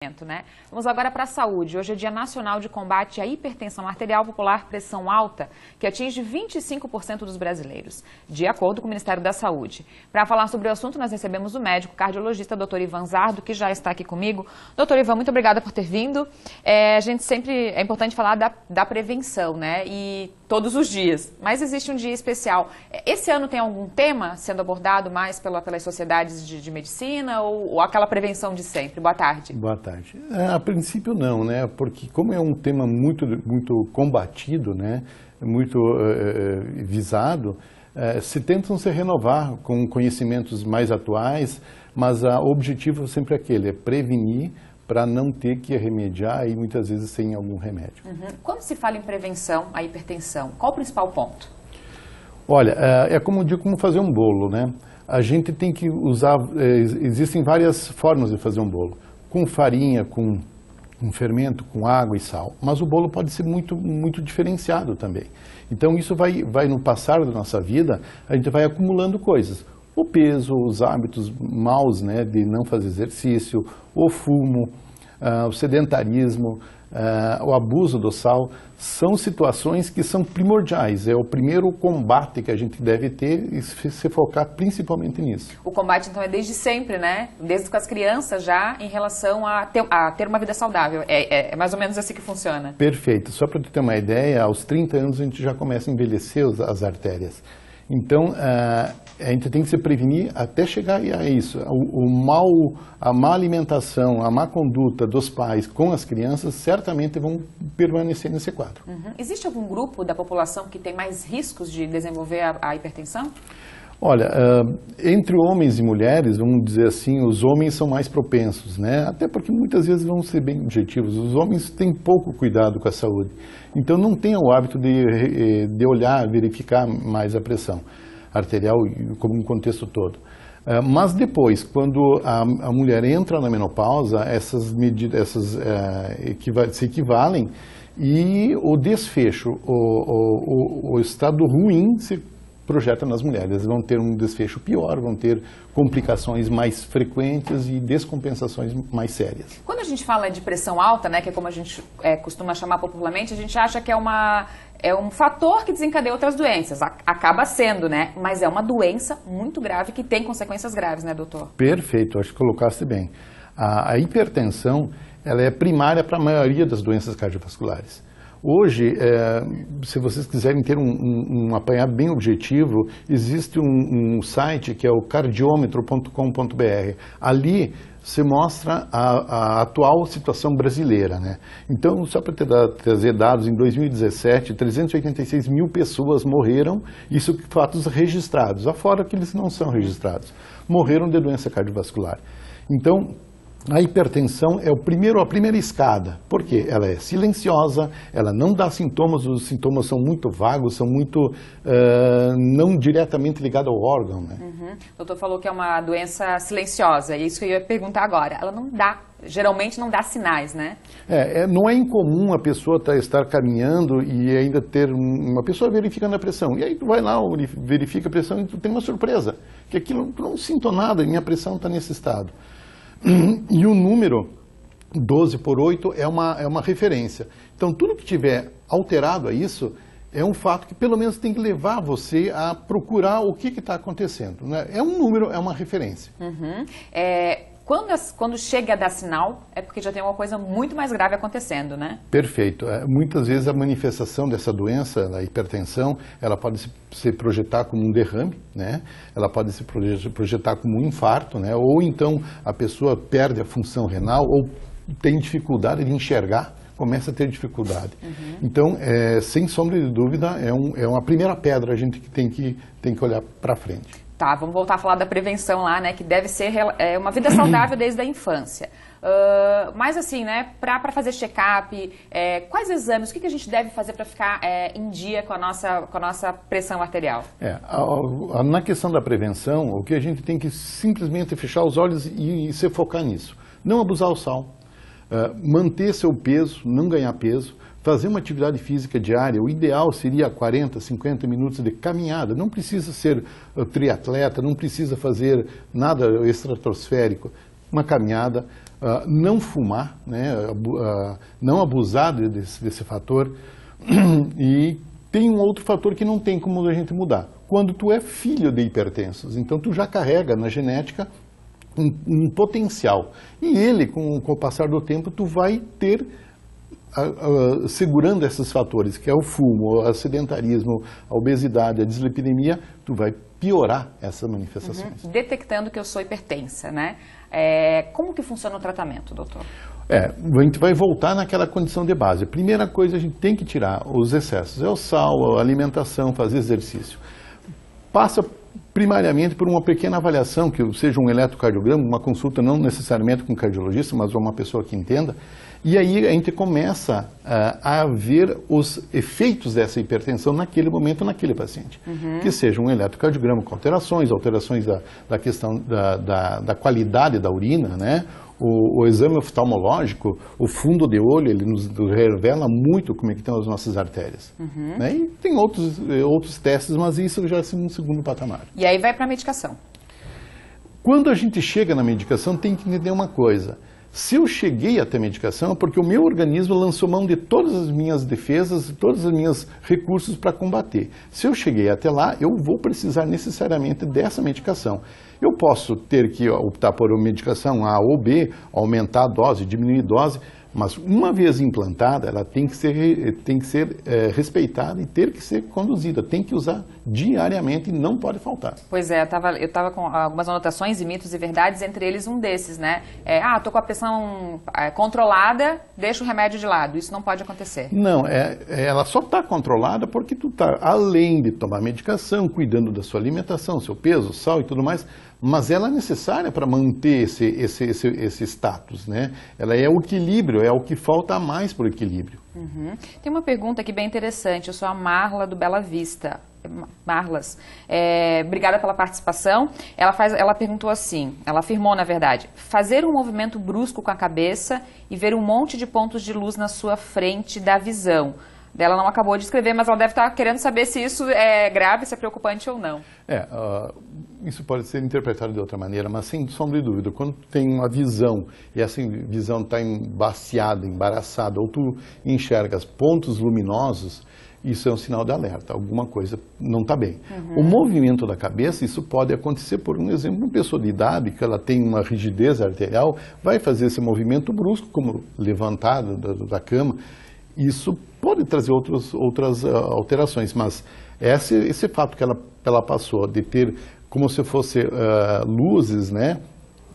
Né? Vamos agora para a saúde. Hoje é Dia Nacional de Combate à Hipertensão Arterial Popular Pressão Alta, que atinge 25% dos brasileiros, de acordo com o Ministério da Saúde. Para falar sobre o assunto, nós recebemos o médico cardiologista Dr. Ivan Zardo, que já está aqui comigo. Dr. Ivan, muito obrigada por ter vindo. A gente sempre é importante falar da prevenção, né? E todos os dias, mas existe um dia especial. Esse ano tem algum tema sendo abordado mais pelas sociedades de medicina ou aquela prevenção de sempre? Boa tarde. Boa tarde. A princípio não, né? Porque como é um tema muito combatido, né? Muito visado, se tentam se renovar com conhecimentos mais atuais, mas o objetivo sempre é aquele, é prevenir para não ter que remediar e muitas vezes sem algum remédio. Quando se fala em prevenção à hipertensão, qual o principal ponto? Olha, é como eu digo, como fazer um bolo, né? A gente tem que usar, existem várias formas de fazer um bolo. Com farinha, com fermento, com água e sal. Mas o bolo pode ser muito diferenciado também. Então isso vai no passar da nossa vida, a gente vai acumulando coisas. O peso, os hábitos maus, né, de não fazer exercício, o fumo, o sedentarismo, o abuso do sal, são situações que são primordiais. É o primeiro combate que a gente deve ter e se focar principalmente nisso. O combate, então, é desde sempre, né? Desde com as crianças já, em relação a ter uma vida saudável. É mais ou menos assim que funciona. Perfeito. Só para ter uma ideia, aos 30 anos a gente já começa a envelhecer as artérias. Então, a gente tem que se prevenir até chegar a isso. A má alimentação, a má conduta dos pais com as crianças certamente vão permanecer nesse quadro. Existe algum grupo da população que tem mais riscos de desenvolver a hipertensão? Olha, entre homens e mulheres, vamos dizer assim, os homens são mais propensos, né? Até porque muitas vezes vão ser bem objetivos. Os homens têm pouco cuidado com a saúde. Então não tem o hábito de olhar, verificar mais a pressão arterial como um contexto todo. Mas depois, quando a mulher entra na menopausa, essas medidas se equivalem e o desfecho, o estado ruim se projeta nas mulheres. Elas vão ter um desfecho pior, vão ter complicações mais frequentes e descompensações mais sérias. Quando a gente fala de pressão alta, né, que é como a gente costuma chamar popularmente, a gente acha que é um fator que desencadeia outras doenças. Acaba sendo, né? Mas é uma doença muito grave que tem consequências graves, né, doutor? Perfeito, acho que colocaste bem. A hipertensão, ela é primária para a maioria das doenças cardiovasculares. Hoje, se vocês quiserem ter um apanhado bem objetivo, existe um site que é o cardiômetro.com.br. Ali se mostra a atual situação brasileira, né? Então, só para trazer dados, em 2017, 386 mil pessoas morreram, isso fatos registrados, afora que eles não são registrados, morreram de doença cardiovascular. Então, a hipertensão é a primeira escada, porque ela é silenciosa, ela não dá sintomas, os sintomas são muito vagos, são muito não diretamente ligados ao órgão, né? O doutor falou que é uma doença silenciosa, é isso que eu ia perguntar agora. Ela não dá, geralmente não dá sinais, né? Não é incomum a pessoa estar caminhando e ainda ter uma pessoa verificando a pressão. E aí tu vai lá, verifica a pressão e tu tem uma surpresa, que aquilo não sinto nada, minha pressão está nesse estado. E o número 12/8 é uma referência. Então, tudo que tiver alterado a isso é um fato que pelo menos tem que levar você a procurar o que está acontecendo, né? É um número, é uma referência. Quando chega a dar sinal, é porque já tem uma coisa muito mais grave acontecendo, né? Perfeito. Muitas vezes a manifestação dessa doença, a hipertensão, ela pode se projetar como um derrame, né? Ela pode se projetar como um infarto, né? Ou então a pessoa perde a função renal ou tem dificuldade de enxergar, começa a ter dificuldade. Então, sem sombra de dúvida, é uma primeira pedra a gente que tem que olhar para frente. Tá, vamos voltar a falar da prevenção lá, né, que deve ser uma vida saudável desde a infância. Mas assim, né, para fazer check-up, quais exames, o que a gente deve fazer para ficar em dia com a nossa pressão arterial? Na questão da prevenção, o que a gente tem que simplesmente fechar os olhos e se focar nisso. Não abusar o sal, manter seu peso, não ganhar peso, fazer uma atividade física diária. O ideal seria 40, 50 minutos de caminhada. Não precisa ser triatleta, não precisa fazer nada estratosférico. Uma caminhada, não fumar, né, não abusar desse fator. E tem um outro fator que não tem como a gente mudar. Quando tu é filho de hipertensos, então tu já carrega na genética um potencial. E ele, com o passar do tempo, tu vai ter, segurando esses fatores, que é o fumo, o sedentarismo, a obesidade, a dislipidemia, tu vai piorar essas manifestações. Detectando que eu sou hipertensa, né? Como que funciona o tratamento, doutor? A gente vai voltar naquela condição de base. A primeira coisa, a gente tem que tirar os excessos. É o sal, a alimentação, fazer exercício. Passa primariamente por uma pequena avaliação, que seja um eletrocardiograma, uma consulta não necessariamente com um cardiologista, mas uma pessoa que entenda. E aí a gente começa a ver os efeitos dessa hipertensão naquele momento, naquele paciente. Que seja um eletrocardiograma com alterações da questão da qualidade da urina, né? O exame oftalmológico, o fundo de olho, ele nos revela muito como é que estão as nossas artérias. Né? E tem outros testes, mas isso já é um segundo patamar. E aí vai para a medicação. Quando a gente chega na medicação, tem que entender uma coisa. Se eu cheguei até a medicação, é porque o meu organismo lançou mão de todas as minhas defesas, todos os meus recursos para combater. Se eu cheguei até lá, eu vou precisar necessariamente dessa medicação. Eu posso ter que optar por uma medicação A ou B, aumentar a dose, diminuir a dose, mas uma vez implantada, ela tem que ser respeitada e ter que ser conduzida. Tem que usar diariamente e não pode faltar. Pois é, eu estava com algumas anotações e mitos e verdades, entre eles um desses, né? Estou com a pressão controlada, deixa o remédio de lado. Isso não pode acontecer. Não, ela só está controlada porque tu está, além de tomar medicação, cuidando da sua alimentação, seu peso, sal e tudo mais, mas ela é necessária para manter esse status, né? Ela é o equilíbrio, é o que falta a mais para o equilíbrio. Tem uma pergunta aqui bem interessante. Eu sou a Marla do Bela Vista. Marlas, obrigada pela participação. Ela perguntou assim, ela afirmou na verdade, fazer um movimento brusco com a cabeça e ver um monte de pontos de luz na sua frente da visão. Ela não acabou de escrever, mas ela deve estar querendo saber se isso é grave, se é preocupante ou não. Isso pode ser interpretado de outra maneira, mas sem sombra de dúvida, quando tu tem uma visão e essa visão está embaciada, embaraçada, ou tu enxergas pontos luminosos, isso é um sinal de alerta, alguma coisa não está bem. O movimento da cabeça, isso pode acontecer, por um exemplo, uma pessoa de idade, que ela tem uma rigidez arterial, vai fazer esse movimento brusco, como levantar da cama. Isso pode trazer outras alterações, mas esse fato que ela passou de ter como se fosse luzes, né?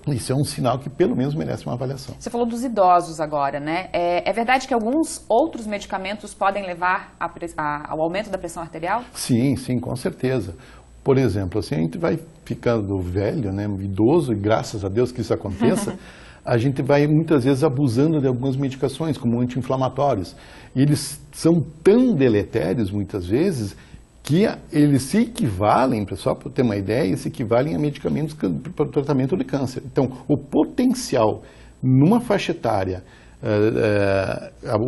Isso é um sinal que pelo menos merece uma avaliação. Você falou dos idosos agora, né? É verdade que alguns outros medicamentos podem levar ao aumento da pressão arterial? Sim, com certeza. Por exemplo, assim, a gente vai ficando velho, né, idoso, e graças a Deus que isso aconteça, a gente vai muitas vezes abusando de algumas medicações, como anti-inflamatórios. E eles são tão deletérios, muitas vezes, que eles se equivalem, só para ter uma ideia, se equivalem a medicamentos para o tratamento de câncer. Então, o potencial numa faixa etária,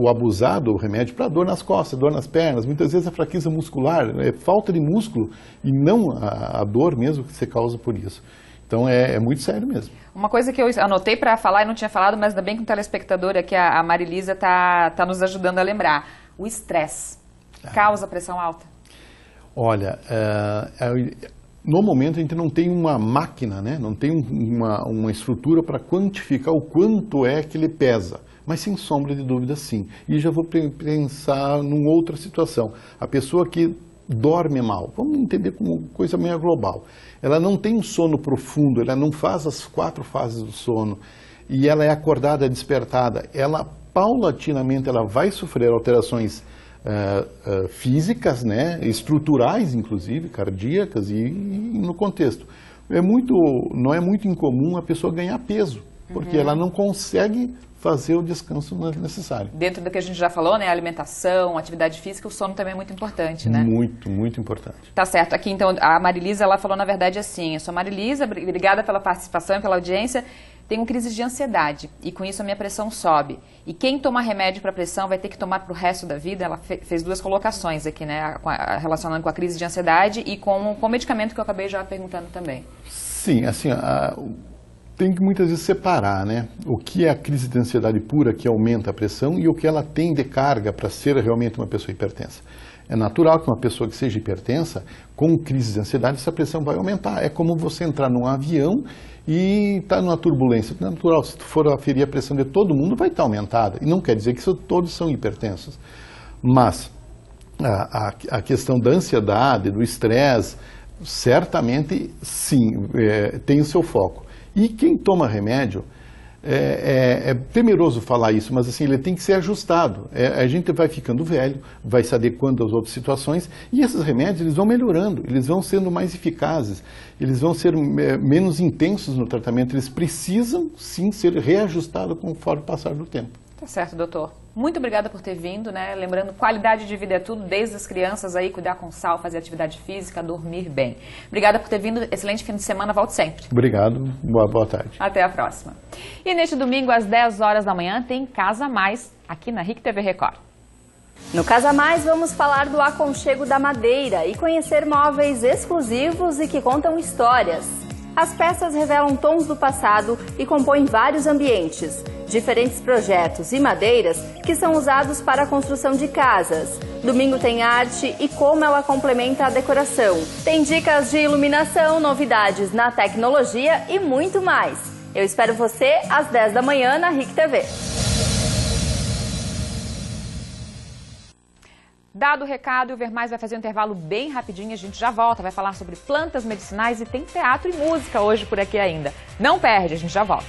o abusar do remédio para dor nas costas, dor nas pernas, muitas vezes a fraqueza muscular, falta de músculo e não a dor mesmo que se causa por isso. Então, é muito sério mesmo. Uma coisa que eu anotei para falar e não tinha falado, mas ainda bem que o telespectador aqui, a Marilisa, está nos ajudando a lembrar. O estresse causa pressão alta? Olha, no momento a gente não tem uma máquina, né? Não tem uma estrutura para quantificar o quanto é que ele pesa. Mas sem sombra de dúvida, sim. E já vou pensar numa outra situação. A pessoa que dorme mal, vamos entender como coisa meio global. Ela não tem um sono profundo, ela não faz as 4 fases do sono, e ela é acordada, despertada. Ela, paulatinamente, ela vai sofrer alterações físicas, né, estruturais, inclusive, cardíacas e no contexto. Não é muito incomum a pessoa ganhar peso, porque ela não consegue fazer o descanso necessário. Dentro do que a gente já falou, né, alimentação, atividade física, o sono também é muito importante, né? Muito, muito importante. Tá certo. Aqui, então, a Marilisa, ela falou, na verdade, assim, eu sou a Marilisa, obrigada pela participação e pela audiência, tenho crises de ansiedade e com isso a minha pressão sobe. E quem toma remédio para pressão vai ter que tomar para o resto da vida? Ela fez 2 colocações aqui, né, relacionando com a crise de ansiedade e com o medicamento que eu acabei já perguntando também. Sim, assim, tem que muitas vezes separar, né? O que é a crise de ansiedade pura, que aumenta a pressão, e o que ela tem de carga para ser realmente uma pessoa hipertensa. É natural que uma pessoa que seja hipertensa, com crise de ansiedade, essa pressão vai aumentar. É como você entrar num avião e está numa turbulência. É natural, se tu for aferir a pressão de todo mundo, vai estar aumentada. E não quer dizer que todos são hipertensos. Mas a questão da ansiedade, do estresse, certamente sim, tem o seu foco. E quem toma remédio, é temeroso falar isso, mas assim, ele tem que ser ajustado. A gente vai ficando velho, vai se adequando às outras situações, e esses remédios eles vão melhorando, eles vão sendo mais eficazes, eles vão ser menos intensos no tratamento, eles precisam sim ser reajustados conforme o passar do tempo. Tá certo, doutor. Muito obrigada por ter vindo, né? Lembrando, qualidade de vida é tudo, desde as crianças aí, cuidar com sal, fazer atividade física, dormir bem. Obrigada por ter vindo, excelente fim de semana, volte sempre. Obrigado, boa tarde. Até a próxima. E neste domingo, às 10 horas da manhã, tem Casa Mais, aqui na RIC TV Record. No Casa Mais, vamos falar do aconchego da madeira e conhecer móveis exclusivos e que contam histórias. As peças revelam tons do passado e compõem vários ambientes, diferentes projetos e madeiras que são usados para a construção de casas. Domingo tem arte e como ela complementa a decoração. Tem dicas de iluminação, novidades na tecnologia e muito mais. Eu espero você às 10 da manhã na RIC TV. Dado o recado, o Ver Mais vai fazer um intervalo bem rapidinho, a gente já volta, vai falar sobre plantas medicinais e tem teatro e música hoje por aqui ainda. Não perde, a gente já volta.